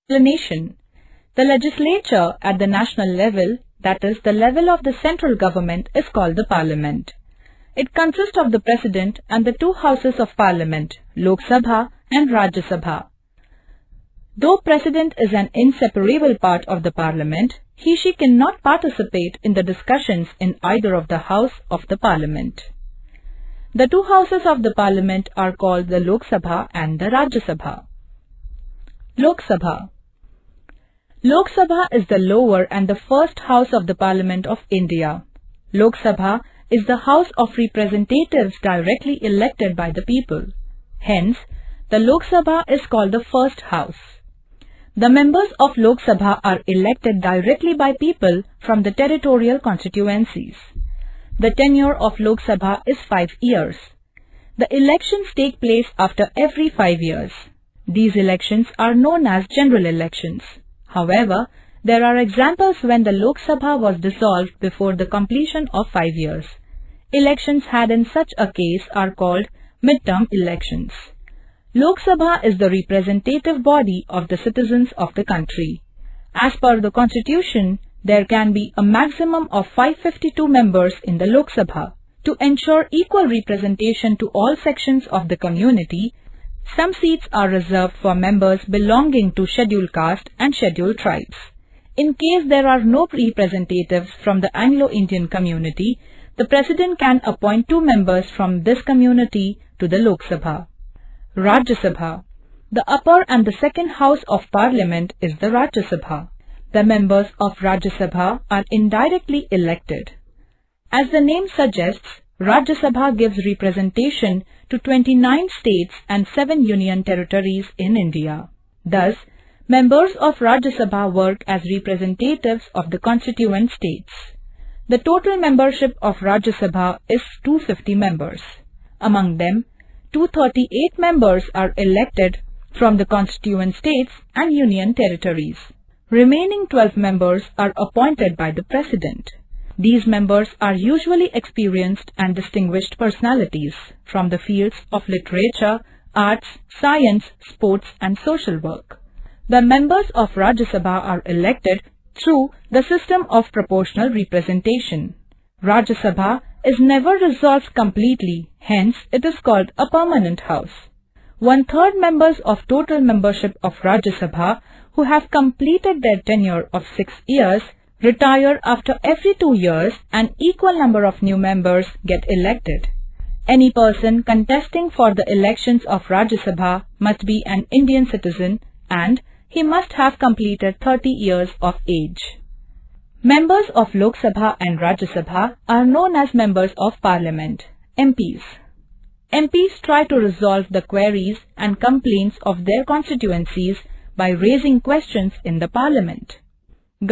Explanation. The legislature at the national level, that is the level of the central government, is called the Parliament. It consists of the President and the two houses of Parliament, Lok Sabha and Rajya Sabha. Though President is an inseparable part of the Parliament, he/she cannot participate in the discussions in either of the house of the Parliament. The two houses of the Parliament are called the Lok Sabha and the Rajya Sabha. Lok Sabha. Lok Sabha is the lower and the first house of the Parliament of India. Lok Sabha is the House of Representatives directly elected by the people. Hence, the Lok Sabha is called the first house. The members of Lok Sabha are elected directly by people from the territorial constituencies. The tenure of Lok Sabha is 5 years. The elections take place after every 5 years. These elections are known as general elections. However, there are examples when the Lok Sabha was dissolved before the completion of 5 years. Elections had in such a case are called midterm elections. Lok Sabha is the representative body of the citizens of the country. As per the Constitution, there can be a maximum of 552 members in the Lok Sabha. To ensure equal representation to all sections of the community, some seats are reserved for members belonging to scheduled caste and scheduled tribes. In case there are no representatives from the Anglo-Indian community, the President can appoint 2 members from this community to the Lok Sabha. Rajya Sabha. The upper and the second house of Parliament is the Rajya Sabha. The members of Rajya Sabha are indirectly elected. As the name suggests, Rajya Sabha gives representation to 29 states and 7 union territories in India. Thus, members of Rajya Sabha work as representatives of the constituent states. The total membership of Rajya Sabha is 250 members. Among them, 238 members are elected from the constituent states and union territories. Remaining 12 members are appointed by the President. These members are usually experienced and distinguished personalities from the fields of literature, arts, science, sports and social work. The members of Rajya Sabha are elected through the system of proportional representation. Rajya Sabha is never resolved completely, hence it is called a permanent house. 1/3 members of total membership of Rajya Sabha who have completed their tenure of 6 years retire after every 2 years and equal number of new members get elected. Any person contesting for the elections of Rajya Sabha must be an Indian citizen and he must have completed 30 years of age. Members of Lok Sabha and Rajya Sabha are known as members of Parliament, MPs. MPs try to resolve the queries and complaints of their constituencies by raising questions in the Parliament.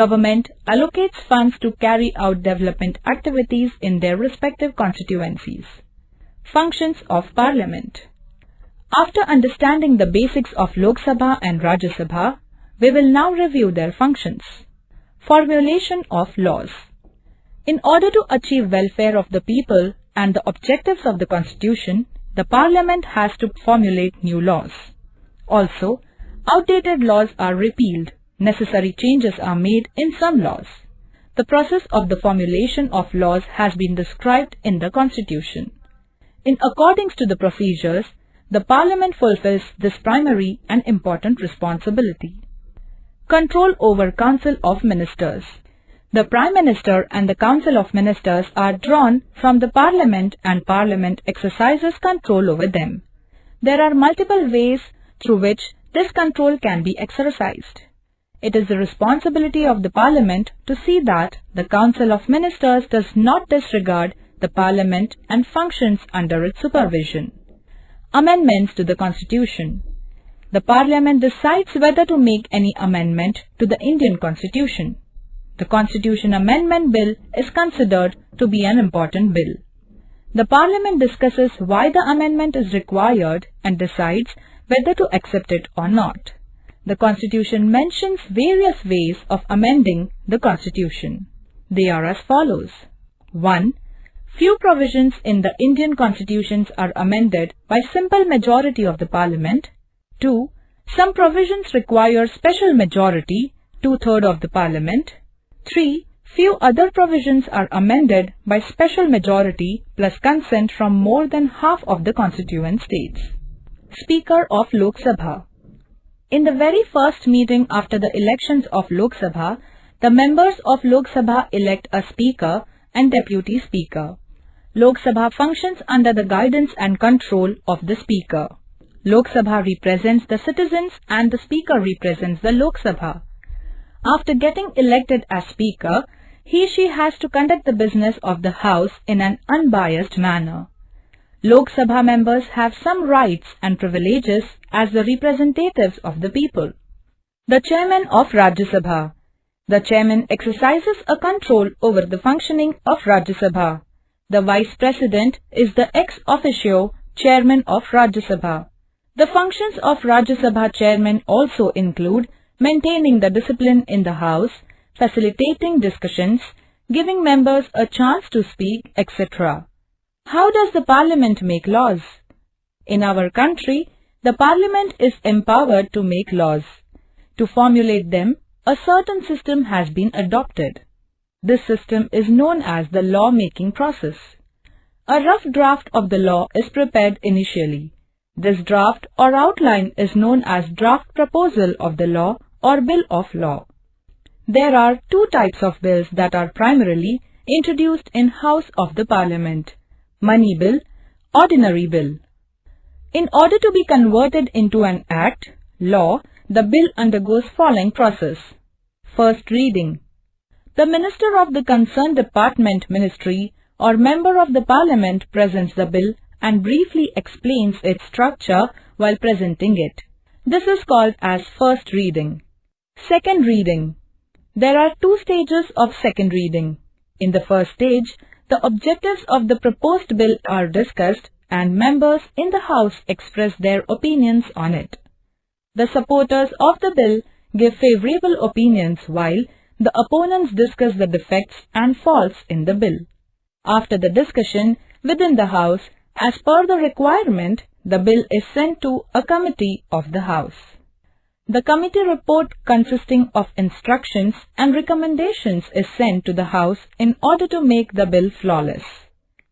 Government allocates funds to carry out development activities in their respective constituencies. Functions of Parliament. After understanding the basics of Lok Sabha and Rajya Sabha, we will now review their functions. Formulation of laws. In order to achieve welfare of the people and the objectives of the Constitution, the Parliament has to formulate new laws. Also, outdated laws are repealed. Necessary changes are made in some laws. The process of the formulation of laws has been described in the Constitution. In accordance to the procedures, the Parliament fulfills this primary and important responsibility. Control over Council of Ministers. The Prime Minister and the Council of Ministers are drawn from the Parliament and Parliament exercises control over them. There are multiple ways through which this control can be exercised. It is the responsibility of the Parliament to see that the Council of Ministers does not disregard the Parliament and functions under its supervision. Amendments to the Constitution. The Parliament decides whether to make any amendment to the Indian Constitution. The Constitution Amendment Bill is considered to be an important bill. The Parliament discusses why the amendment is required and decides whether to accept it or not. The Constitution mentions various ways of amending the Constitution. They are as follows. 1. Few provisions in the Indian constitutions are amended by simple majority of the Parliament. 2. Some provisions require special majority, 2/3 of the Parliament. 3. Few other provisions are amended by special majority plus consent from more than half of the constituent states. Speaker of Lok Sabha. In the very first meeting after the elections of Lok Sabha, the members of Lok Sabha elect a Speaker and Deputy Speaker. Lok Sabha functions under the guidance and control of the Speaker. Lok Sabha represents the citizens and the Speaker represents the Lok Sabha. After getting elected as Speaker, he/she has to conduct the business of the House in an unbiased manner. Lok Sabha members have some rights and privileges as the representatives of the people. The Chairman of Rajya Sabha. The Chairman exercises a control over the functioning of Rajya Sabha. The Vice President is the ex officio Chairman of Rajya Sabha. The functions of Rajya Sabha Chairman also include maintaining the discipline in the House, facilitating discussions, giving members a chance to speak, etc. How does the Parliament make laws? In our country, the Parliament is empowered to make laws. To formulate them, a certain system has been adopted. This system is known as the law-making process. A rough draft of the law is prepared initially. This draft or outline is known as draft proposal of the law or bill of law. There are two types of bills that are primarily introduced in House of the Parliament: Money Bill, Ordinary Bill. In order to be converted into an act, law, the bill undergoes following process. First reading. The Minister of the concerned department, ministry, or member of the Parliament presents the bill and briefly explains its structure while presenting it. This is called as first reading. Second reading. There are two stages of second reading. In the first stage, the objectives of the proposed bill are discussed and members in the House express their opinions on it. The supporters of the bill give favorable opinions while the opponents discuss the defects and faults in the bill. After the discussion within the House, as per the requirement, the bill is sent to a committee of the House. The committee report consisting of instructions and recommendations is sent to the House in order to make the bill flawless.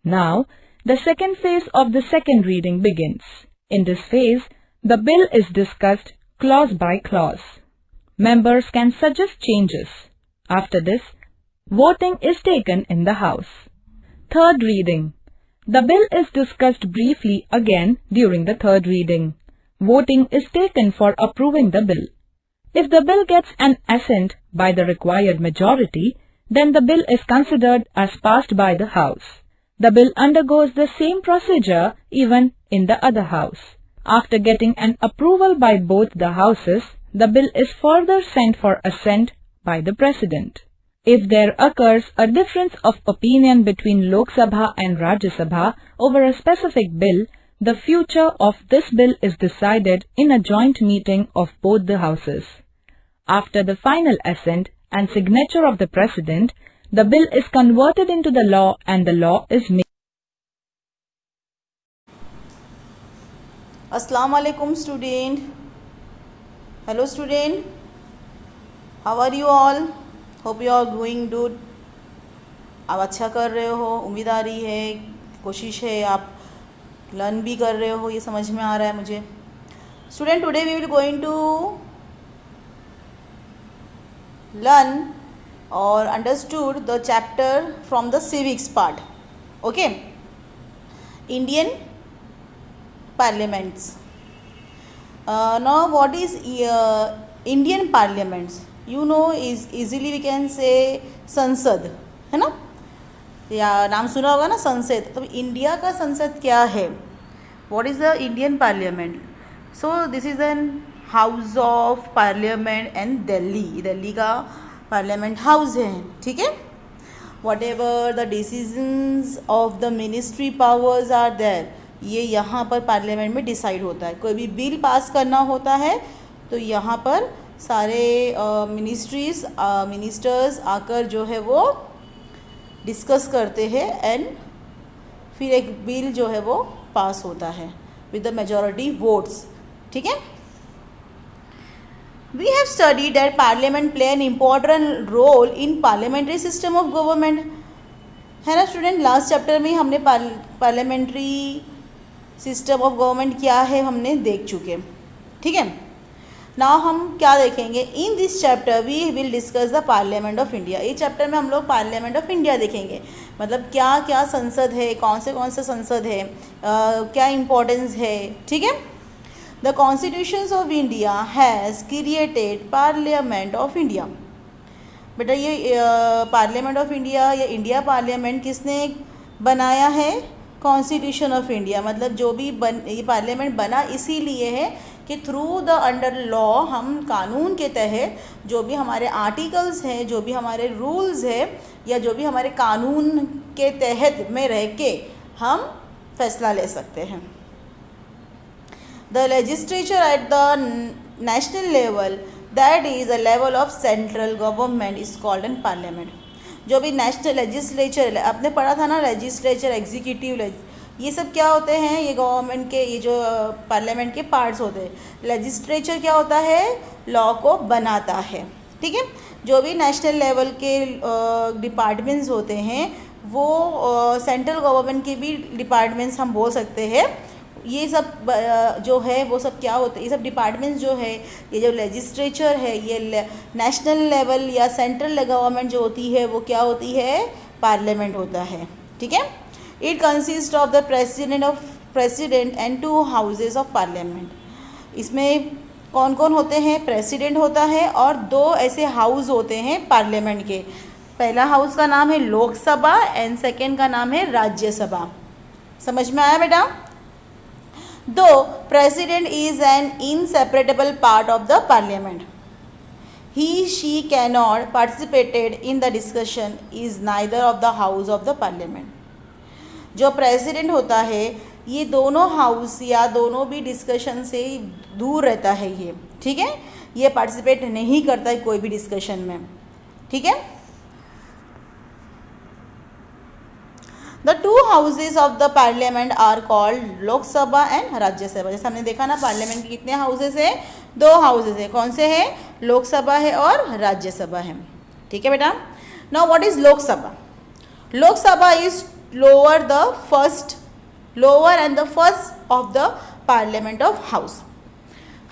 Now, the second phase of the second reading begins. In this phase, the bill is discussed clause by clause. Members can suggest changes. After this, voting is taken in the House. Third reading. The bill is discussed briefly again during the third reading. Voting is taken for approving the bill. If the bill gets an assent by the required majority, then the bill is considered as passed by the House. The bill undergoes the same procedure even in the other House. After getting an approval by both the Houses, the bill is further sent for assent by the President. If there occurs a difference of opinion between Lok Sabha and Rajya Sabha over a specific bill, the future of this bill is decided in a joint meeting of both the Houses. After the final assent and signature of the President, the bill is converted into the law and the law is made. Assalamu alaikum student. Hello student. How are you all? Hope you are doing good. आप अच्छा कर रहे हो, उम्मीद आ रही है, कोशिश है आप लर्न भी कर रहे हो, ये समझ में आ रहा है मुझे. Student, today we will going to learn or understood the chapter from the civics part. Okay. Indian parliaments. Now what is Indian parliaments? You know, is easily we can say संसद, है ना, या नाम सुना होगा ना संसद. तो इंडिया का संसद क्या है? What is the Indian parliament? So this is an house of parliament and Delhi, Delhi का parliament house है, ठीक है. Whatever the decisions of the ministry powers are there, ये यहाँ पर पार्लियामेंट में डिसाइड होता है. कोई भी बिल पास करना होता है तो यहाँ पर सारे मिनिस्टर्स आकर जो है वो डिस्कस करते हैं एंड फिर एक बिल जो है वो पास होता है विद द मेजॉरिटी वोट्स, ठीक है. We have studied that parliament play an important role in parliamentary system of government. है ना स्टूडेंट, लास्ट चैप्टर में हमने पार्लियामेंट्री सिस्टम ऑफ गवर्नमेंट क्या है हमने देख चुके, ठीक है। नाउ हम क्या देखेंगे, in this chapter we will discuss the parliament of India. इस चैप्टर में हम लोग पार्लियामेंट ऑफ इंडिया देखेंगे, मतलब क्या क्या संसद है, कौन से संसद है, क्या इम्पोर्टेंस है, ठीक है। The constitutions of India has created parliament of India. बेटा ये पार्लियामेंट ऑफ इंडिया या इंडिया पार्लियामेंट किसने बनाया है, कॉन्स्टिट्यूशन ऑफ इंडिया। मतलब जो भी ये पार्लियामेंट बना इसीलिए है कि थ्रू द अंडर लॉ हम कानून के तहत जो भी हमारे आर्टिकल्स हैं, जो भी हमारे रूल्स है या जो भी हमारे कानून के तहत में रह के हम फैसला ले सकते हैं। The legislature at the national level that is a level of central government is called an parliament. जो भी नेशनल लेजिस्लेचर आपने पढ़ा था ना, लेजिस्लेचर, एग्जीक्यूटिव, ये सब क्या होते हैं, ये गवर्नमेंट के, ये जो पार्लियामेंट के पार्ट्स होते हैं। लेजिस्लेचर क्या होता है, लॉ को बनाता है, ठीक है। जो भी नेशनल लेवल के डिपार्टमेंट्स होते हैं वो सेंट्रल गवर्नमेंट के भी डिपार्टमेंट्स हम बोल सकते हैं। ये सब जो है वो सब क्या होते हैं, ये सब डिपार्टमेंट्स जो है, ये जो लेजिस्लेचर है, ये नेशनल लेवल या सेंट्रल गवर्नमेंट जो होती है वो क्या होती है, पार्लियामेंट होता है, ठीक है। It consist of the president and 2 houses of parliament. इसमें कौन कौन होते हैं, प्रेसिडेंट होता है और 2 ऐसे हाउस होते हैं पार्लियामेंट के। पहला हाउस का नाम है लोकसभा एंड सेकेंड का नाम है राज्यसभा। समझ में आया बेटा। Though president is an inseparable part of the parliament, she cannot participated in the discussion is neither of the house of the parliament. जो प्रेसिडेंट होता है ये दोनों हाउस या दोनों भी डिस्कशन से दूर रहता है, ये ठीक है, ये पार्टिसिपेट नहीं करता है कोई भी डिस्कशन में, ठीक है। The 2 houses of the parliament are called Lok Sabha and Rajya Sabha. जैसे हमने देखा ना, पार्लियामेंट के कितने हाउसेज हैं, 2 हाउसेज हैं। कौन से हैं, लोकसभा है और राज्यसभा है, ठीक है बेटा। Now what is Lok Sabha. Lok Sabha is lower and the first of the parliament of house.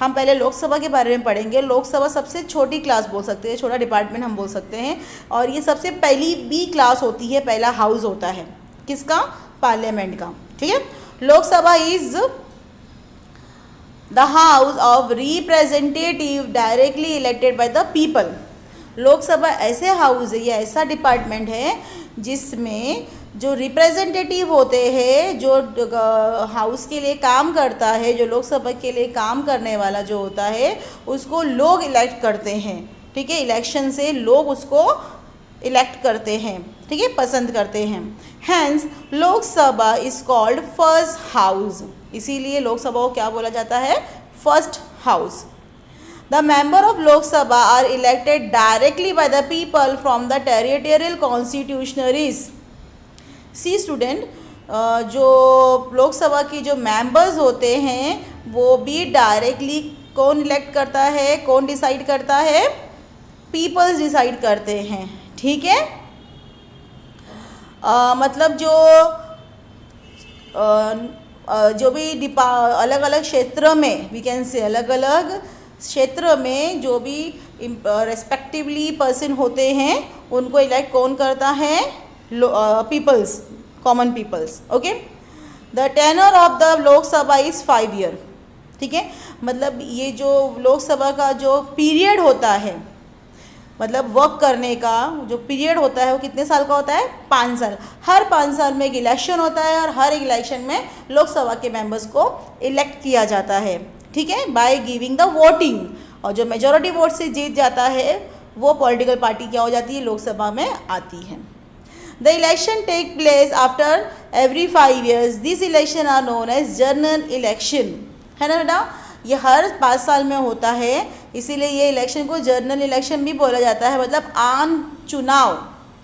हम पहले लोकसभा के बारे में पढ़ेंगे। लोकसभा सबसे छोटी क्लास बोल सकते हैं, छोटा डिपार्टमेंट हम बोल सकते हैं, और ये सबसे पहली बी क्लास होती है, पहला हाउस होता है किसका, पार्लियामेंट का, ठीक है। Lok Sabha is the house of representative directly elected by the people. Lok Sabha ऐसे हाउस है या ऐसा डिपार्टमेंट है जिसमें जो रिप्रेजेंटेटिव होते हैं, जो हाउस के लिए काम करता है, जो लोकसभा के लिए काम करने वाला जो होता है उसको लोग इलेक्ट करते हैं, ठीक है। इलेक्शन से लोग उसको इलेक्ट करते हैं, ठीक है, पसंद करते हैं। Hence Lok Sabha is called first house. इसीलिए लोकसभा को क्या बोला जाता है, first house. The member of Lok Sabha are elected directly by the people from the territorial constituencies. See student, जो लोकसभा की जो मेंबर्स होते हैं वो भी डायरेक्टली कौन इलेक्ट करता है, कौन डिसाइड करता है, पीपल्स डिसाइड करते हैं, ठीक है। मतलब जो भी अलग अलग क्षेत्र में, वी कैन से अलग अलग क्षेत्र में जो भी रेस्पेक्टिवली पर्सन होते हैं उनको इलेक्ट कौन करता है, peoples, common peoples, okay. The tenure of the Lok Sabha is 5 year, ठीक है। मतलब ये जो लोकसभा का जो पीरियड होता है, मतलब वर्क करने का जो पीरियड होता है वो कितने साल का होता है, 5 साल। हर 5 साल में एक इलेक्शन होता है और हर एक इलेक्शन में लोकसभा के मेंबर्स को इलेक्ट किया जाता है, ठीक है, बाय गिविंग द वोटिंग। और जो मेजॉरिटी वोट से जीत जाता है वो पॉलिटिकल पार्टी क्या हो जाती है, लोकसभा में आती है। The election take place after every 5 years। This election are known as general election, है ना बेटा। ये हर 5 साल में होता है, इसीलिए ये इलेक्शन को जनरल इलेक्शन भी बोला जाता है, मतलब आम चुनाव।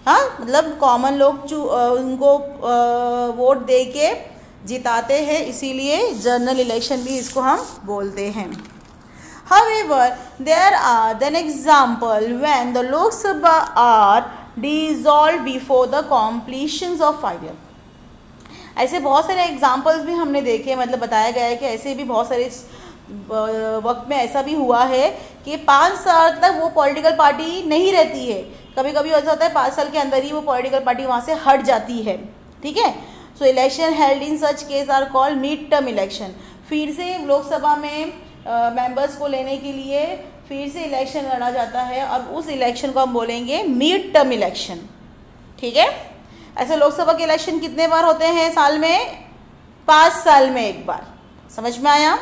हाँ, मतलब कॉमन लोग उनको वोट दे के जिताते हैं, इसीलिए जनरल इलेक्शन भी इसको हम बोलते हैं। However, there are an example when the Lok Sabha are dissolved before the completions of 5 years. ऐसे बहुत सारे एग्जाम्पल्स भी हमने देखे, मतलब बताया गया है कि ऐसे भी बहुत सारे वक्त में ऐसा भी हुआ है कि 5 साल तक वो पॉलिटिकल पार्टी नहीं रहती है. कभी कभी ऐसा होता है 5 साल के अंदर ही वो पॉलिटिकल पार्टी वहाँ से हट जाती है. ठीक है. So election held in such case are called mid term election. फिर से लोकसभा में मेंबर्स को लेने के लिए फिर से इलेक्शन लड़ा जाता है और उस इलेक्शन को हम बोलेंगे मिड टर्म इलेक्शन. ठीक है. ऐसे लोकसभा के इलेक्शन कितने बार होते हैं साल में? 5 साल में एक बार. समझ में आया?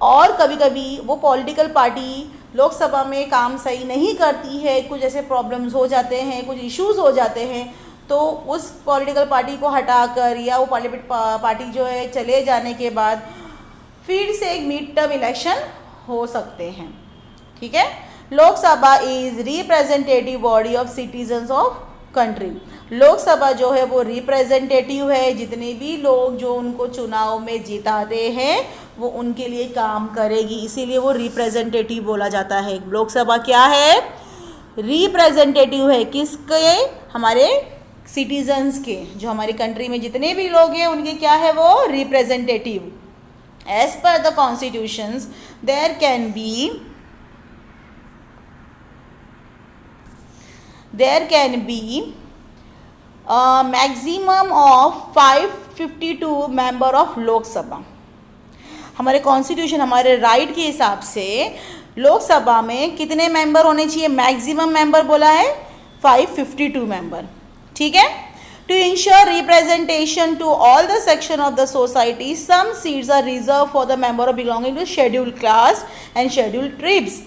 और कभी कभी वो पॉलिटिकल पार्टी लोकसभा में काम सही नहीं करती है, कुछ ऐसे प्रॉब्लम्स हो जाते हैं, कुछ इश्यूज हो जाते हैं, तो उस पॉलिटिकल पार्टी को हटाकर या वो पार्टी जो है चले जाने के बाद फिर से एक मिड टर्म इलेक्शन हो सकते हैं. ठीक है. Lok Sabha is representative body of citizens of country. Lok Sabha जो है वो रिप्रेजेंटेटिव है. जितने भी लोग जो उनको चुनाव में जिताते हैं वो उनके लिए काम करेगी, इसीलिए वो रिप्रेजेंटेटिव बोला जाता है. लोकसभा क्या है? रिप्रेजेंटेटिव है. किसके? हमारे सिटीजन्स के. जो हमारी कंट्री में जितने भी लोग हैं उनके क्या है वो? Representative. As per the constitutions there can be maximum of 552 member of Lok Sabha. हमारे कॉन्स्टिट्यूशन, हमारे राइट के हिसाब से लोकसभा में कितने मेंबर होने चाहिए? मैक्सिमम मेंबर बोला है 552 मेंबर. ठीक है. To ensure representation to all the section of the society, some seats are reserve for the member of belonging to scheduled caste and scheduled tribes.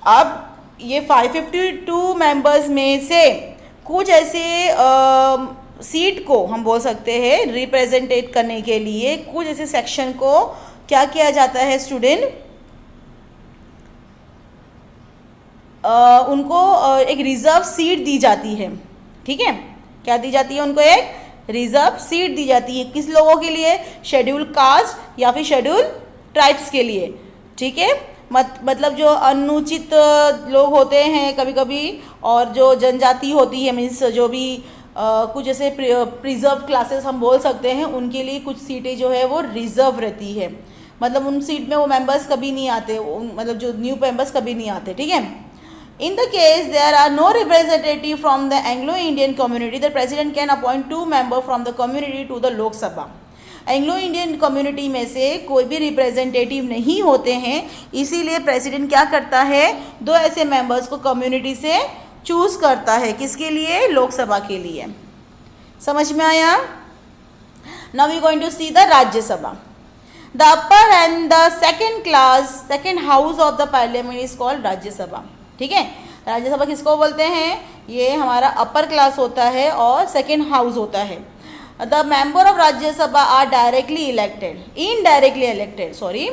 अब ये 552 मेंबर्स में से कुछ ऐसे सीट को हम बोल सकते हैं रिप्रेजेंटेट करने के लिए, कुछ ऐसे सेक्शन को क्या किया जाता है स्टूडेंट? उनको एक रिजर्व सीट दी जाती है. ठीक है. क्या दी जाती है? उनको एक रिजर्व सीट दी जाती है. किस लोगों के लिए? शेड्यूल कास्ट या फिर शेड्यूल ट्राइब्स के लिए. ठीक है. मतलब जो अनुचित लोग होते हैं कभी कभी, और जो जनजाति होती है, मीन्स जो भी कुछ ऐसे प्रिजर्व क्लासेस हम बोल सकते हैं, उनके लिए कुछ सीटें जो है वो रिजर्व रहती है. मतलब उन सीट में वो मेंबर्स कभी नहीं आते, मतलब जो न्यू मेंबर्स कभी नहीं आते. ठीक है. In the case there are no representative from the Anglo Indian community, the president can appoint 2 member from the community to the Lok Sabha. Anglo Indian community में से कोई भी रिप्रेजेंटेटिव नहीं होते हैं, इसीलिए प्रेसिडेंट क्या करता है? 2 ऐसे मेंबर्स को कम्युनिटी से चूज करता है. किसके लिए? लोकसभा के लिए. समझ में आया? Now we going to see the Rajya Sabha. The upper and the second house of the parliament is called Rajya Sabha. ठीक है. राज्यसभा किसको बोलते हैं? ये हमारा अपर क्लास होता है और सेकेंड हाउस होता है. The member of Rajya Sabha are directly elected, indirectly elected, sorry,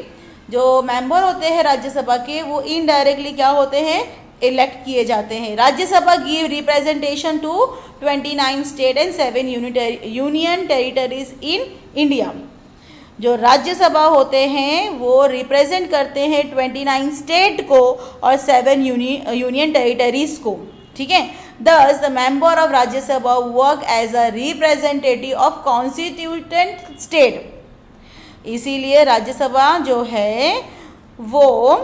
जो मेंबर होते हैं राज्यसभा के वो इनडायरेक्टली क्या होते हैं? इलेक्ट किए जाते हैं. Rajya Sabha give representation to 29 state and 7 union territories in India. जो राज्यसभा होते हैं वो रिप्रेजेंट करते हैं 29 स्टेट को और 7 यूनियन टेरिटरीज को. ठीक है. Thus, the member of Rajya Sabha work as a representative of constituent state. इसीलिए राज्यसभा जो है वो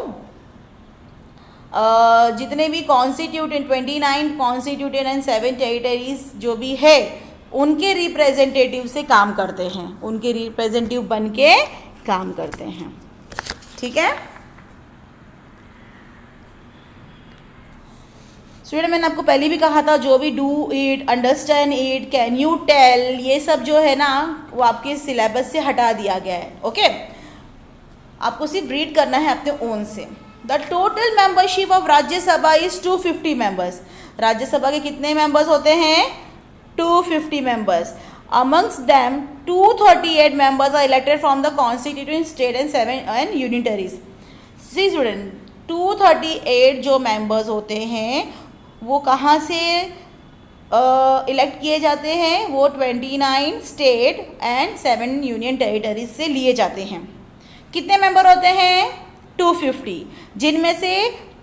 जितने भी कॉन्स्टिट्यूटेंट 29 कॉन्स्टिट्यूटेंट एंड 7 टेरिटरीज जो भी है उनके रिप्रेजेंटेटिव से काम करते हैं, उनके रिप्रेजेंटेटिव बन के काम करते हैं. ठीक है. स्टूडेंट, मैंने आपको पहले भी कहा था जो भी do it, understand it, can you tell, ये सब जो है ना वो आपके सिलेबस से हटा दिया गया है. ओके. आपको सिर्फ रीड करना है अपने ओन से. The total membership of Rajya Sabha is 250 members. Rajya Sabha के कितने मेंबर्स होते हैं? 250 members. Amongst them 238 members are elected from the constituent state and 7 union territories. See student, 238 जो मेंबर्स होते हैं वो कहाँ से इलेक्ट किए जाते हैं? वो 29 स्टेट एंड 7 यूनियन टेरिटरीज से लिए जाते हैं. कितने मेंबर होते हैं? 250, जिनमें से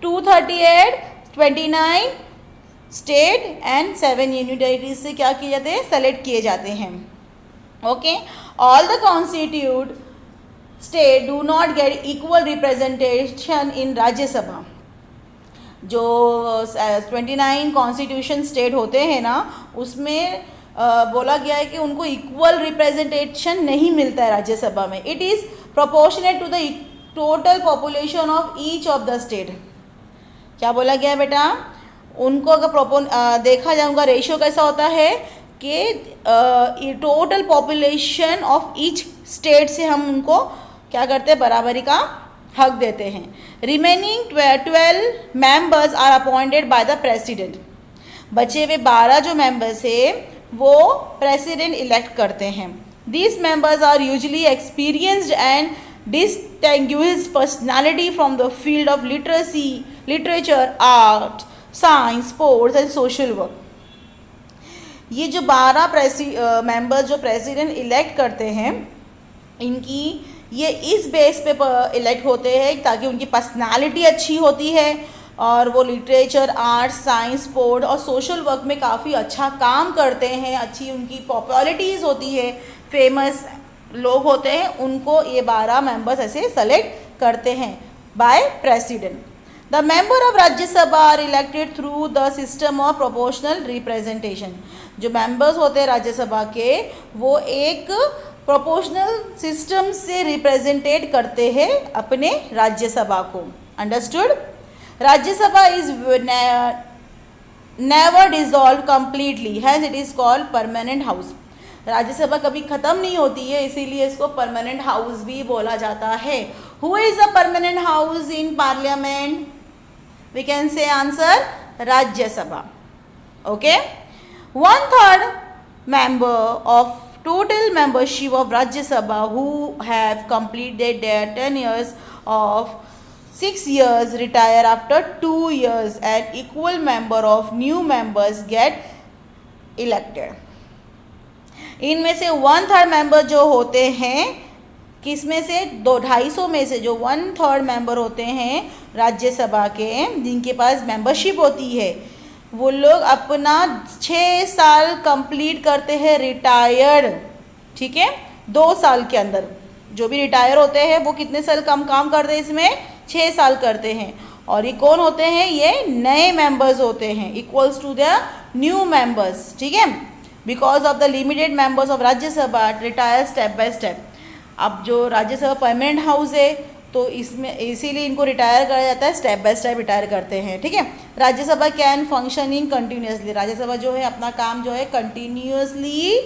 238 29 स्टेट एंड 7 यूनियन टेरिटरीज से क्या किए जाते हैं, सेलेक्ट किए जाते हैं. Okay, all the constitute state do not get equal representation in Rajya Sabha. जो 29 कॉन्स्टिट्यूशन स्टेट होते हैं ना, उसमें बोला गया है कि उनको इक्वल रिप्रेजेंटेशन नहीं मिलता है राज्यसभा में. It is proportionate to the total population of each of the state. क्या बोला गया बेटा, उनको अगर देखा जाए उनका रेशियो कैसा होता है कि total population of each state से हम उनको क्या करते हैं, बराबरी का हक देते हैं. Remaining 12 members are appointed by the president. बचे हुए 12 जो मेंबर्स है वो प्रेसिडेंट इलेक्ट करते हैं. These members are usually experienced and distinguished personality from the field of literacy, literature, art, science, sports and social work. ये जो 12 मेंबर्स जो प्रेसिडेंट इलेक्ट करते हैं, इनकी ये इस बेस पे इलेक्ट होते हैं ताकि उनकी पर्सनालिटी अच्छी होती है और वो लिटरेचर, आर्ट्स, साइंस, स्पोर्ट और सोशल वर्क में काफ़ी अच्छा काम करते हैं. अच्छी उनकी पॉपुलैरिटीज़ होती है, फेमस लोग होते हैं, उनको ये 12 मेंबर्स ऐसे सेलेक्ट करते हैं by president. The member of Rajya Sabha are elected through the system of proportional representation. जो मेंबर्स होते हैं राज्यसभा के, वो एक प्रोपोर्शनल सिस्टम से रिप्रेजेंटेट करते हैं अपने राज्यसभा को. Understood. Rajya Sabha is never dissolve completely, has it is called permanent house. Rajya Sabha कभी ख़त्म नहीं होती है, इसीलिए इसको परमानेंट हाउस भी बोला जाता है. Who is a permanent house in parliament? We can say answer Rajya Sabha. Okay. 1/3 member of total membership of Rajya Sabha who have completed their tenures of 6 years retire after 2 years and equal member of new members get elected. इनमें से 1/3 member जो होते हैं, किसमें से 250 में से जो 1/3 मेंबर होते हैं राज्यसभा के, जिनके पास मेंबरशिप होती है, वो लोग अपना 6 साल कंप्लीट करते हैं रिटायर्ड. ठीक है, 2 साल के अंदर जो भी रिटायर होते हैं वो कितने साल कम काम करते हैं, इसमें 6 साल करते हैं. और ये कौन होते हैं, ये नए मेंबर्स होते हैं, equals to the new members. ठीक है, because of the limited members of Rajya Sabha retire step by step. अब जो राज्यसभा परमानेंट हाउस है तो इसमें इसीलिए इनको रिटायर करा जाता है, स्टेप बाय स्टेप रिटायर करते हैं. ठीक है. Rajya Sabha can functioning continuously. Rajya Sabha जो है अपना काम जो है कंटिन्यूसली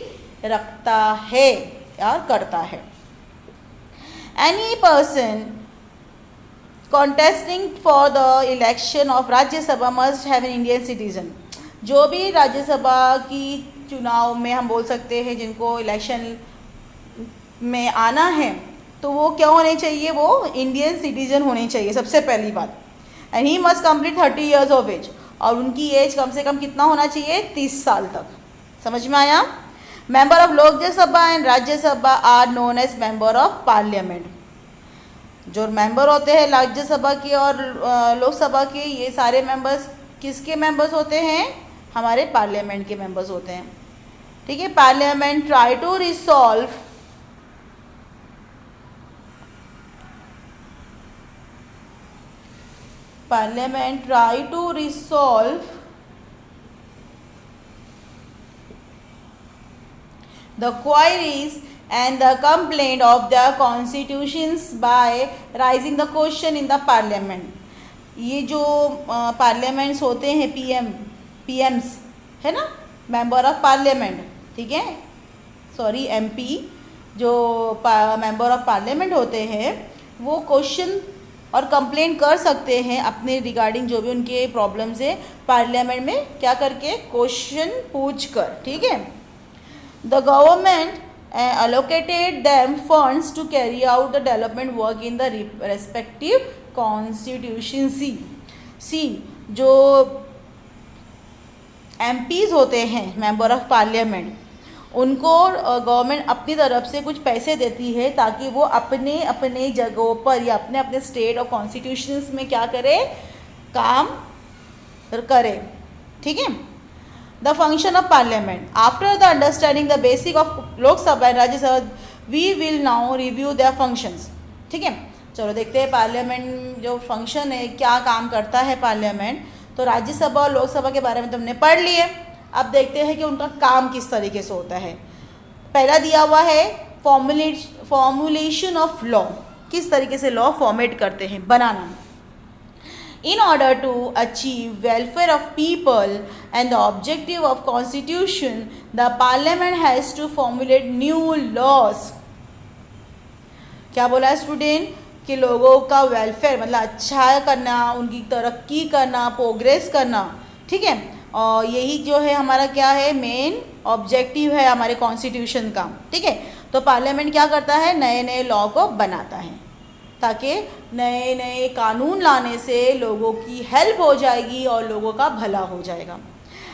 रखता है या करता है. Any person contesting for the election of Rajya Sabha must have an Indian citizen. जो भी राज्यसभा की चुनाव में हम बोल सकते हैं जिनको इलेक्शन में आना है, तो वो क्या होने चाहिए, वो इंडियन सिटीजन होने चाहिए सबसे पहली बात. And he must complete 30 years of age. और उनकी एज कम से कम कितना होना चाहिए, 30 साल तक. समझ में आया. Member of Lok Sabha and Rajya Sabha are known as member of parliament. जो मेंबर होते हैं राज्यसभा के और लोकसभा के, ये सारे मेंबर्स किसके मेंबर्स होते हैं, हमारे पार्लियामेंट के मेंबर्स होते हैं. ठीक है. Parliament try to resolve Parliament try to resolve the queries and the complaint of the constitutions by raising the question in the parliament. ये जो पार्लियामेंट्स होते हैं पीएम्स है ना, मेंबर ऑफ पार्लियामेंट. ठीक है, सॉरी एमपी, जो मेंबर ऑफ पार्लियामेंट होते हैं वो क्वेश्चन और कंप्लेंट कर सकते हैं अपने रिगार्डिंग जो भी उनके प्रॉब्लम्स है पार्लियामेंट में, क्या करके, क्वेश्चन पूछ कर. ठीक है. The government allocated them funds to carry out the development work in the respective constituency. जो MPs होते हैं मेंबर ऑफ पार्लियामेंट, उनको गवर्नमेंट अपनी तरफ से कुछ पैसे देती है ताकि वो अपने अपने जगहों पर या अपने अपने स्टेट और कॉन्स्टिट्यूशंस में क्या करे, काम करे। ठीक है। The function of parliament after the understanding the basic of Lok Sabha and Rajya Sabha we will now review their functions. ठीक है, चलो देखते हैं पार्लियामेंट जो फंक्शन है, क्या काम करता है पार्लियामेंट। तो राज्यसभा और लोकसभा के बारे में तुमने पढ़ लिए, अब देखते हैं कि उनका काम किस तरीके से होता है। पहला दिया हुआ है फॉर्मुलेशन ऑफ लॉ, किस तरीके से लॉ फॉर्मेट करते हैं, बनाना। In order to achieve welfare of people and the objective of constitution, the parliament has to formulate new laws. क्या बोला स्टूडेंट कि लोगों का वेलफेयर मतलब अच्छा करना, उनकी तरक्की करना, प्रोग्रेस करना। ठीक है, और यही जो है हमारा क्या है, मेन ऑब्जेक्टिव है हमारे कॉन्स्टिट्यूशन का। ठीक है, तो पार्लियामेंट क्या करता है, नए नए लॉ को बनाता है ताकि नए नए कानून लाने से लोगों की हेल्प हो जाएगी और लोगों का भला हो जाएगा।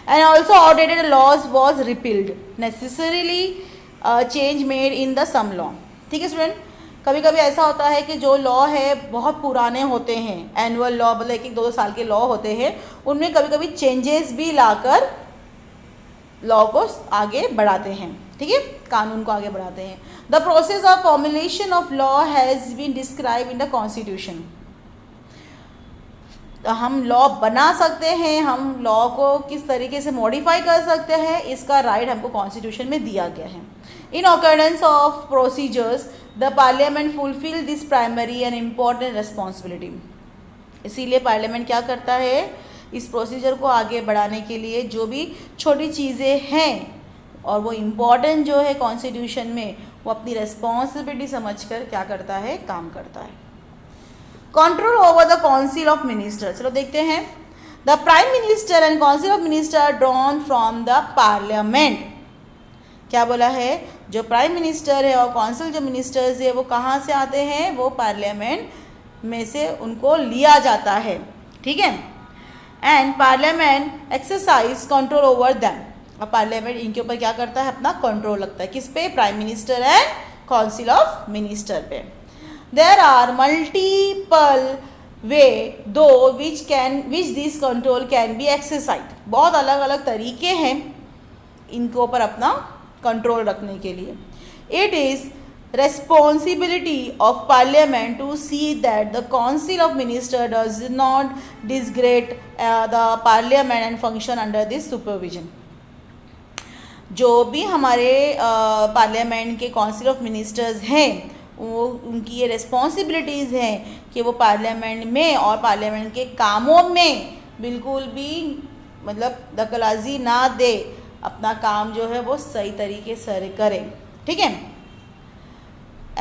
And also outdated laws was repealed necessarily change made in the some law. ठीक है स्टूडेंट, कभी कभी ऐसा होता है कि जो लॉ है बहुत पुराने होते हैं, एनुअल लॉ मतलब 1-2 साल के लॉ होते हैं, उनमें कभी कभी चेंजेस भी लाकर लॉ को आगे बढ़ाते हैं। ठीक है, कानून को आगे बढ़ाते हैं। The process of formulation of law has been describe in the constitution. हम लॉ बना सकते हैं, हम लॉ को किस तरीके से मॉडिफाई कर सकते हैं, इसका राइट हमको कॉन्स्टिट्यूशन में दिया गया है। In accordance of procedures the parliament fulfil this primary and important responsibility. इसीलिए पार्लियामेंट क्या करता है, इस प्रोसीजर को आगे बढ़ाने के लिए जो भी छोटी चीज़ें हैं और वो इम्पॉर्टेंट जो है कॉन्स्टिट्यूशन में, वो अपनी रिस्पॉन्सिबिलिटी समझकर क्या करता है, काम करता है। Control over the council of minister, चलो देखते हैं। The prime minister and council of minister drawn from the parliament. क्या बोला है, जो प्राइम मिनिस्टर है और काउंसिल जो मिनिस्टर्स है वो कहाँ से आते हैं, वो पार्लियामेंट में से उनको लिया जाता है। ठीक है, and parliament exercise control over them. अब पार्लियामेंट इनके ऊपर क्या करता है, अपना कंट्रोल रखता है। किस पे, prime minister and council of minister पे। देयर आर मल्टीपल वे दो which this control can be exercise. बहुत अलग अलग तरीके हैं इनके ऊपर अपना कंट्रोल रखने के लिए। It is responsibility of parliament to see that the council of minister does not disgrade the parliament and function under this supervision। जो भी हमारे पार्लियामेंट के काउंसिल ऑफ मिनिस्टर्स हैं, वो उनकी ये रिस्पॉन्सिबिलिटीज़ हैं कि वो पार्लियामेंट में और पार्लियामेंट के कामों में बिल्कुल भी मतलब दखलअंदाजी ना दे, अपना काम जो है वो सही तरीके से करें। ठीक है।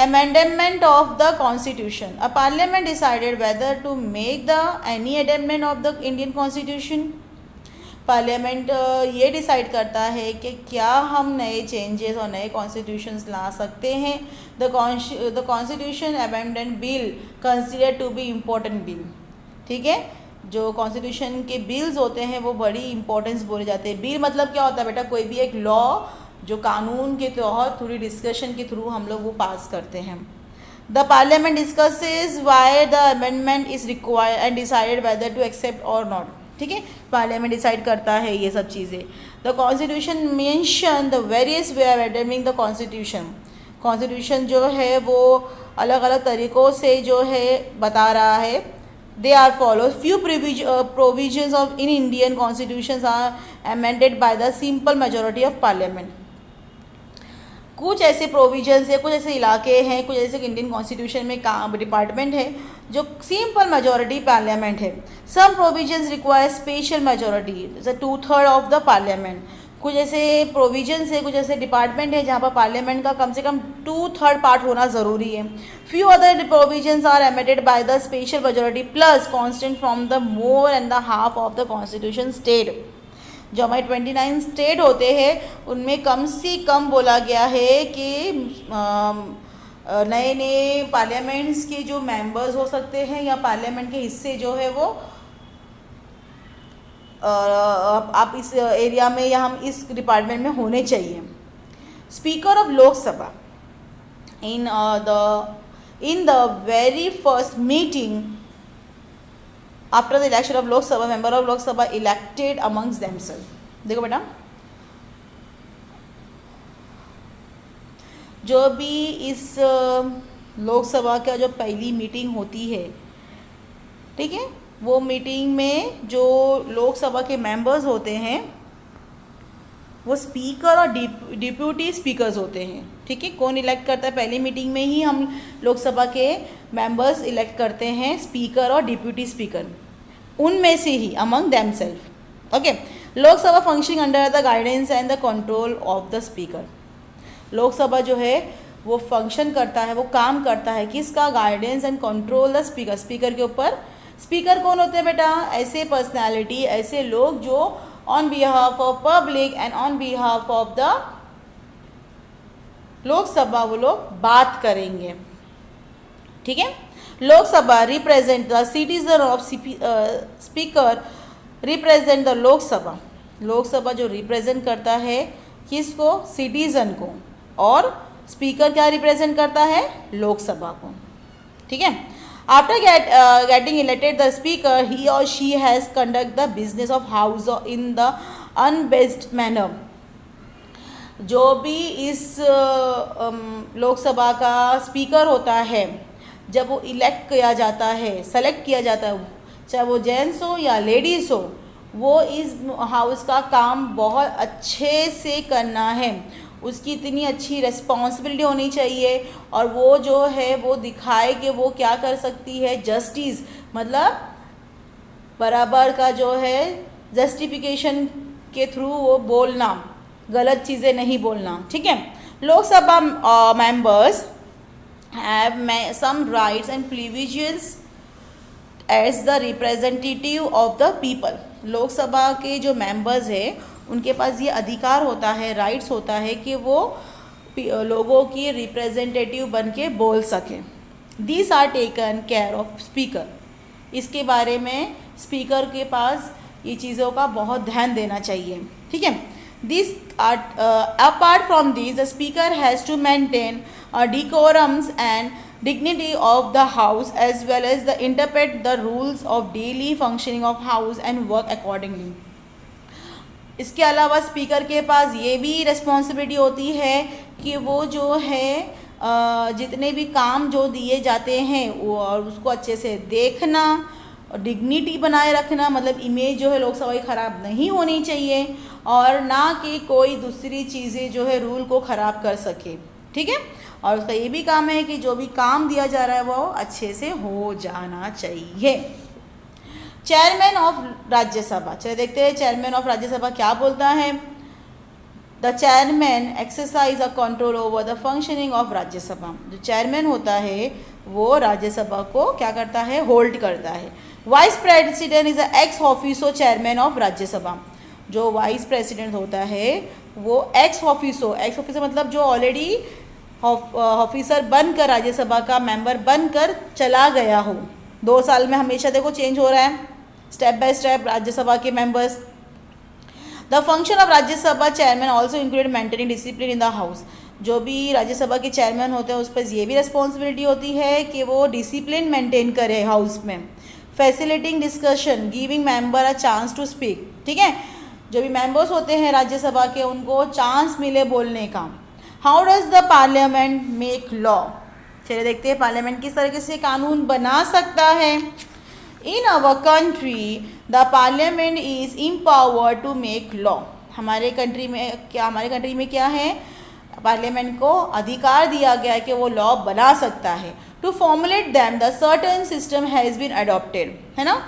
Amendment of the Constitution. A Parliament decided whether to make the any amendment of the Indian Constitution. Parliament ये डिसाइड करता है कि क्या हम नए चेंजेस और नए कॉन्स्टिट्यूशंस ला सकते हैं। The constitution amendment bill consider to be important bill. ठीक है, जो कॉन्स्टिट्यूशन के बिल्स होते हैं वो बड़ी इंपॉर्टेंस बोले जाते हैं। बिल मतलब क्या होता है बेटा, कोई भी एक लॉ जो कानून के तहत थोड़ी डिस्कशन के थ्रू हम लोग वो पास करते हैं। The parliament discusses why the amendment is required and decided whether to accept or not. ठीक है, पार्लियामेंट डिसाइड करता है ये सब चीज़ें। The constitution mention the various way of amending the constitution. Constitution जो है वो अलग अलग तरीक़ों से जो है बता रहा है। They are follow few provisions of in Indian constitution are amended by the simple majority of parliament. कुछ ऐसे प्रोविजंस है, कुछ ऐसे इलाके हैं, कुछ ऐसे इंडियन कॉन्स्टिट्यूशन में काम डिपार्टमेंट है जो सिंपल मेजोरिटी पार्लियामेंट है। सम प्रोविजंस रिक्वायर स्पेशल मेजोरिटी जैसे 2/3 ऑफ द पार्लियामेंट। कुछ ऐसे प्रोविजंस है, कुछ ऐसे डिपार्टमेंट है जहाँ पर पार्लियामेंट का कम से कम 2/3 पार्ट होना ज़रूरी है। Few other provisions are amended by the special majority plus constant from the more and the half of the constitution state. जो हमारे 29 स्टेट होते हैं उनमें कम से कम बोला गया है कि नए नए पार्लियामेंट्स के जो मेंबर्स हो सकते हैं या पार्लियामेंट के हिस्से जो है वो आप इस एरिया में या हम इस डिपार्टमेंट में होने चाहिए। Speaker of Lok Sabha. In the very first meeting after the election of Lok Sabha, member of Lok Sabha elected amongst themselves. देखो बेटा, जो भी इस लोकसभा का जो पहली मीटिंग होती है, ठीक है, वो मीटिंग में जो लोकसभा के मेंबर्स होते हैं वो स्पीकर और डिप्यूटी स्पीकर्स होते हैं, ठीक है। कौन इलेक्ट करता है? पहली मीटिंग में ही हम लोकसभा के मेंबर्स इलेक्ट करते हैं, स्पीकर और डिप्यूटी स्पीकर, उनमें से ही, among themselves. Okay, Lok Sabha functioning under the guidance and the control of the speaker. Lok Sabha जो है वो फंक्शन करता है, वो काम करता है किसका? Guidance and control the speaker, speaker के ऊपर। स्पीकर कौन होते हैं बेटा? ऐसे पर्सनैलिटी, ऐसे लोग जो on behalf of public and on behalf of the Lok Sabha वो लोग बात करेंगे, ठीक है। Lok Sabha represent the citizen of speaker represent the Lok Sabha. Lok Sabha जो रिप्रेजेंट करता है किसको? सिटीजन को। और स्पीकर क्या रिप्रेजेंट करता है? लोकसभा को, ठीक है। After getting elected the speaker, he or she has conduct the business of house in the unbiased manner. जो भी इस लोकसभा का स्पीकर होता है, जब वो इलेक्ट किया जाता है, सेलेक्ट किया जाता है, चाहे वो जेंट्स हो या लेडीज़ हो, वो इस हाउस का काम बहुत अच्छे से करना है। उसकी इतनी अच्छी रिस्पॉन्सिबिलिटी होनी चाहिए और वो जो है वो दिखाए कि वो क्या कर सकती है। जस्टिस मतलब बराबर का जो है जस्टिफिकेशन के थ्रू वो बोलना, गलत चीज़ें नहीं बोलना, ठीक है। Lok Sabha members have some rights and privileges as the representative of the people. Lok Sabha के जो मेंबर्स हैं उनके पास ये अधिकार होता है, राइट्स होता है कि वो लोगों की रिप्रेजेंटेटिव बन के बोल सकें। This are taken care of speaker. इसके बारे में स्पीकर के पास ये चीज़ों का बहुत ध्यान देना चाहिए, ठीक है। This apart from this the speaker has to maintain decorums and dignity of the house as well as the interpret the rules of daily functioning of house and work accordingly. इसके अलावा स्पीकर के पास ये भी responsibility होती है कि वो जो है जितने भी काम जो दिए जाते हैं वो और उसको अच्छे से देखना और डिग्निटी बनाए रखना, मतलब इमेज जो है लोकसभा की ख़राब नहीं होनी चाहिए और ना कि कोई दूसरी चीज़ें जो है रूल को ख़राब कर सके, ठीक है। और उसका ये भी काम है कि जो भी काम दिया जा रहा है वो अच्छे से हो जाना चाहिए। चेयरमैन ऑफ राज्यसभा, चलिए देखते हैं चेयरमैन ऑफ राज्यसभा क्या बोलता है। The chairman exercise a control over the functioning of Rajya Sabha. जो चेयरमैन होता है वो राज्यसभा को क्या करता है? होल्ड करता है। Vice president is a x officio chairman of Rajya Sabha. जो वाइस प्रेसिडेंट होता है वो एक्स ऑफिसो मतलब जो ऑलरेडी ऑफिसर बनकर राज्यसभा का मेंबर बनकर चला गया हो। 2 साल में हमेशा देखो चेंज हो रहा है स्टेप बाय स्टेप राज्यसभा के members. The function of Rajya Sabha chairman also include maintaining discipline in the house. जो भी राज्यसभा के चेयरमैन होते हैं उस पर ये भी रिस्पॉन्सिबिलिटी होती है कि वो डिसिप्लिन मेंटेन करे हाउस में। Facilitating discussion, giving member a chance to speak, ठीक है। जो भी मेंबर्स होते हैं राज्यसभा के उनको चांस मिले बोलने का। How does the parliament make law. चलिए देखते हैं पार्लियामेंट किस तरीके से कानून बना सकता है। In our country the parliament is empowered to make law. हमारे कंट्री में क्या है? पार्लियामेंट को अधिकार दिया गया है कि वो लॉ बना सकता है। To formulate them the certain system has been adopted, है ना।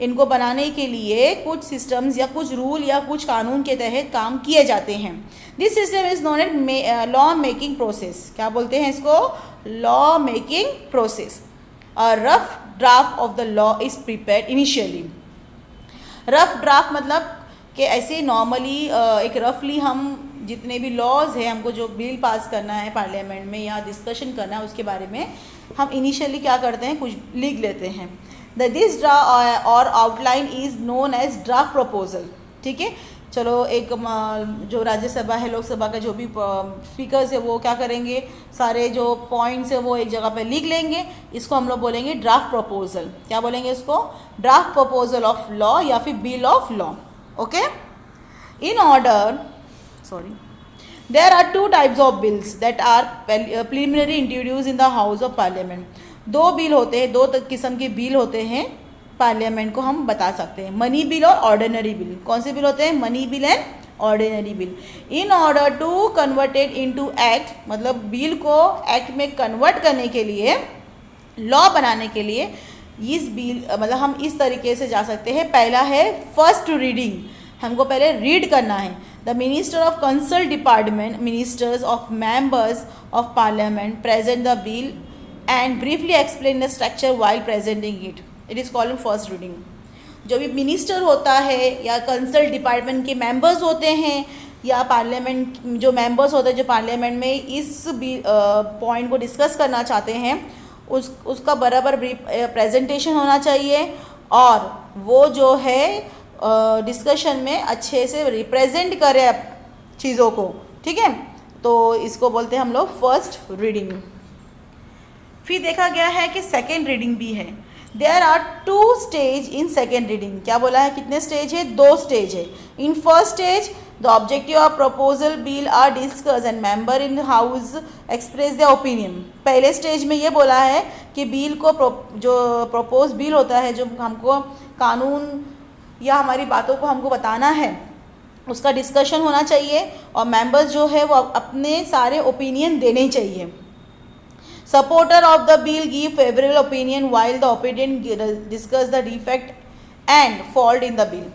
इनको बनाने के लिए कुछ सिस्टम्स या कुछ रूल या कुछ कानून के तहत काम किए जाते हैं। This system is known as law making process. क्या बोलते हैं इसको? Law making process. A rough draft of the law is prepared initially. Rough draft मतलब कि ऐसे नॉर्मली एक रफली हम जितने भी लॉज हैं, हमको जो बिल पास करना है पार्लियामेंट में या डिस्कशन करना है उसके बारे में हम इनिशियली क्या करते हैं? कुछ लिख लेते हैं। This draft or outline is known as draft proposal, ठीक है। चलो एक जो राज्यसभा है, लोकसभा का जो भी स्पीकर्स है वो क्या करेंगे, सारे जो पॉइंट्स है वो एक जगह पे लिख लेंगे। इसको हम लोग बोलेंगे ड्राफ्ट प्रपोजल। क्या बोलेंगे इसको? ड्राफ्ट प्रपोजल ऑफ लॉ या फिर bill of law. Okay, in order there are two types of bills that are preliminary introduced in the house of parliament। दो बिल होते हैं, दो किस्म के बिल होते हैं पार्लियामेंट को हम बता सकते हैं, मनी बिल और ऑर्डिनरी बिल। कौन से बिल होते हैं? Money bill and ordinary bill. In order to converted into act, मतलब बिल को एक्ट में कन्वर्ट करने के लिए, लॉ बनाने के लिए इस बिल मतलब हम इस तरीके से जा सकते हैं। पहला है फर्स्ट रीडिंग, हमको पहले रीड करना है। The minister of consult department, ministers of members of parliament present the bill and briefly explain the structure while presenting it. It is called first reading. जो भी मिनिस्टर होता है या कंसल्ट डिपार्टमेंट के मेंबर्स होते हैं या पार्लियामेंट जो मेंबर्स होते हैं जो पार्लियामेंट में इस पॉइंट को डिस्कस करना चाहते हैं, उसका बराबर प्रेजेंटेशन होना चाहिए और वो जो है डिस्कशन में अच्छे से रिप्रेजेंट करे चीज़ों को। ठीक है, तो इसको बोलते हैं हम लोग फर्स्ट रीडिंग। फिर देखा गया है कि सेकेंड रीडिंग भी है। There are 2 stage in second reading. क्या बोला है? कितने स्टेज है? 2 स्टेज है। In first stage the objective of proposal bill are discuss and member in house express the opinion. पहले स्टेज में ये बोला है कि बिल को जो प्रपोज बिल होता है, जो हमको कानून या हमारी बातों को हमको बताना है, उसका डिस्कशन होना चाहिए और मेंबर्स जो है वो अपने सारे ओपिनियन देने चाहिए। Supporter of the bill give favourable opinion while the opinion discuss the defect and fault in the bill.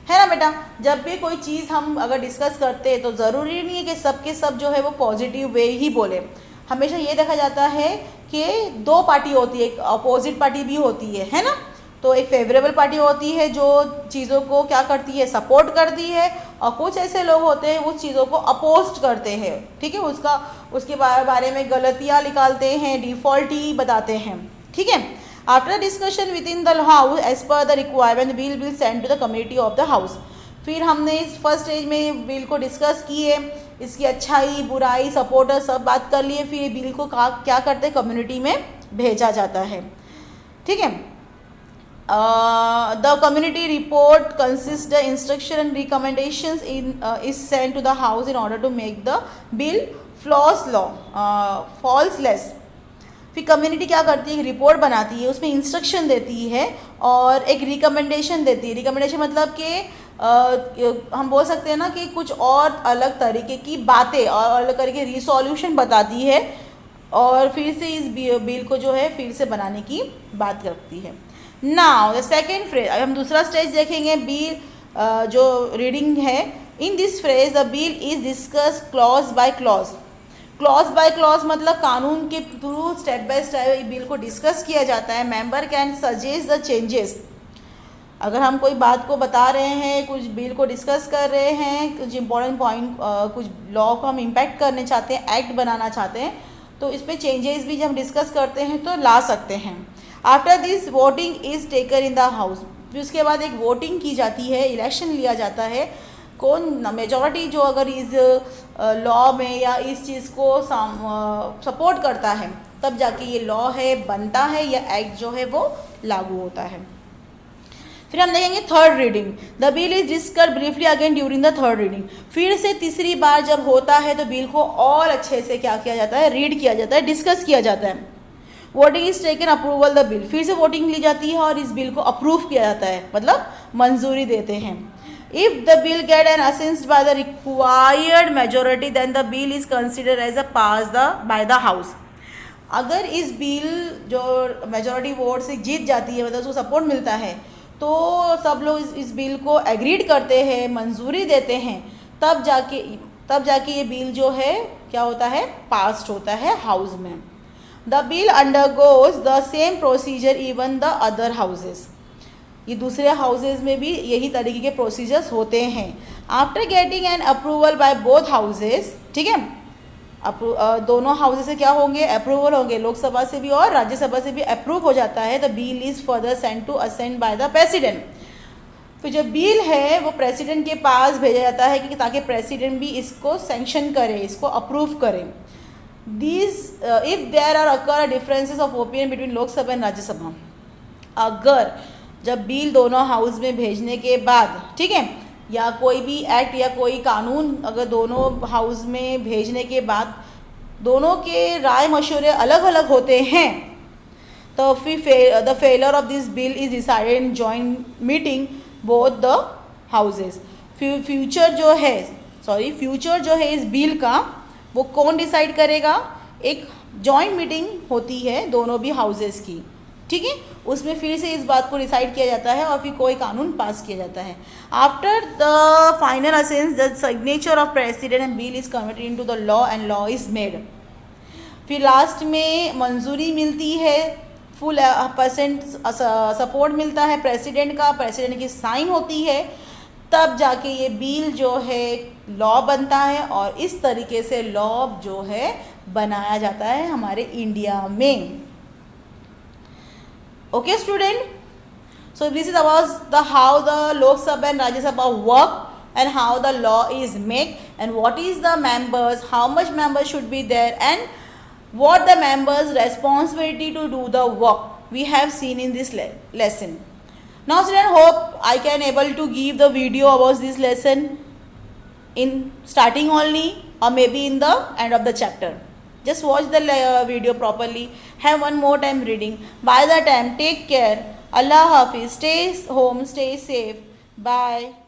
है ना बेटा, जब भी कोई चीज़ हम अगर डिस्कस करते हैं तो ज़रूरी नहीं है कि सब के सब जो है वो पॉजिटिव वे ही बोले। हमेशा ये देखा जाता है कि 2 पार्टी होती है, एक अपोजिट पार्टी भी होती है ना। तो एक फेवरेबल पार्टी होती है जो चीज़ों को क्या करती है, सपोर्ट करती है, और कुछ ऐसे लोग होते हैं उस चीज़ों को अपोज करते हैं। ठीक है, उसके बारे में गलतियाँ निकालते हैं, डिफॉल्टी बताते हैं। ठीक है, after discussion with in the house as per the requirement bill will send to the community of the house. फिर हमने इस फर्स्ट स्टेज में बिल को डिस्कस किए, इसकी अच्छाई बुराई सपोर्टर सब बात कर लिए, फिर बिल को क्या करते हैं, कम्युनिटी में भेजा जाता है। ठीक है, the community report consists the instruction and recommendations is sent to the house in order to make the bill faultless। फिर कम्युनिटी क्या करती है, एक रिपोर्ट बनाती है, उसमें इंस्ट्रक्शन देती है और एक रिकमेंडेशन देती है। रिकमेंडेशन मतलब कि हम बोल सकते हैं ना कि कुछ और अलग तरीके की बातें और अलग तरीके रिसोल्यूशन बताती है और फिर से इस बिल को जो है फिर से बनाने की बात करती है। नाउ द सेकेंड फ्रेज, अब हम दूसरा स्टेज देखेंगे। बिल जो रीडिंग है, in this phrase the bill is discuss clause by clause. Clause by clause मतलब कानून के through step by step bill को डिस्कस किया जाता है। Member can suggest the changes. अगर हम कोई बात को बता रहे हैं, कुछ बिल को डिस्कस कर रहे हैं, कुछ इंपॉर्टेंट पॉइंट, कुछ लॉ को हम इम्पैक्ट करने चाहते हैं, एक्ट बनाना चाहते हैं, तो इसमें चेंजेस भी जब हम डिस्कस करते हैं तो ला सकते हैं। After this voting is taken in the house. फिर उसके बाद एक वोटिंग की जाती है, इलेक्शन लिया जाता है, कौन मेजॉरिटी जो अगर इस लॉ में या इस चीज़ को सपोर्ट करता है, तब जाके ये लॉ है बनता है या एक्ट जो है वो लागू होता है। फिर हम देखेंगे third reading. The bill is discussed briefly again during the third reading. फिर से तीसरी बार जब होता है तो बिल को और अच्छे से क्या किया जाता है, रीड किया जाता है, डिस्कस किया जाता है। Voting is taken approval the bill. फिर से वोटिंग ली जाती है और इस बिल को अप्रूव किया जाता है, मतलब मंजूरी देते हैं। If the bill get an assented by the required majority then the bill is considered as a pass by the house. अगर इस बिल जो मेजोरिटी वोट से जीत जाती है, मतलब उसको सपोर्ट मिलता है, तो सब लोग इस बिल को एग्रीड करते हैं, मंजूरी देते हैं, तब जाके ये बिल जो है क्या होता है, पास्ड होता है हाउस में। The bill undergoes the same procedure even the other houses. ये दूसरे हाउसेस में भी यही तरीके के प्रोसीजर्स होते हैं। After getting an approval by both houses, ठीक है, दोनों हाउसेस से क्या होंगे, अप्रूवल होंगे, लोकसभा से भी और राज्यसभा से भी अप्रूव हो जाता है। The bill is further send to assent by the president. फिर जो बिल है वो प्रेसिडेंट के पास भेजा जाता है कि ताकि प्रेसिडेंट भी इसको सेंक्शन करे, इसको अप्रूव करे। These if there are occur differences of opinion between Lok Sabha and Rajya Sabha, अगर जब बिल दोनों हाउस में भेजने के बाद, ठीक है, या कोई भी एक्ट या कोई कानून अगर दोनों हाउस में भेजने के बाद दोनों के राय मशवरे अलग अलग होते हैं, तो फिर the failure of this bill is decided in joint meeting both the houses. Future जो है इस बिल का वो कौन डिसाइड करेगा? एक जॉइंट मीटिंग होती है दोनों भी हाउसेस की, ठीक है, उसमें फिर से इस बात को डिसाइड किया जाता है और फिर कोई कानून पास किया जाता है। After the final असेंस the signature of president and bill is converted into the law and law is made. फिर लास्ट में मंजूरी मिलती है, फुल परसेंट सपोर्ट मिलता है प्रेसिडेंट का, प्रेसिडेंट की साइन होती है, तब जाके ये बिल जो है लॉ बनता है और इस तरीके से लॉ जो है बनाया जाता है हमारे इंडिया में। Okay student, so this is about the how the Lok Sabha and Rajya Sabha work and how the law is made and what is the members, how much members should be there and what the members responsibility to do the work we have seen in this lesson. Now student, hope I can able to give the video about this lesson in starting only or maybe in the end of the chapter. Just watch the video properly, have one more time reading. By the time, take care. Allah Hafiz. Stay home, stay safe. Bye.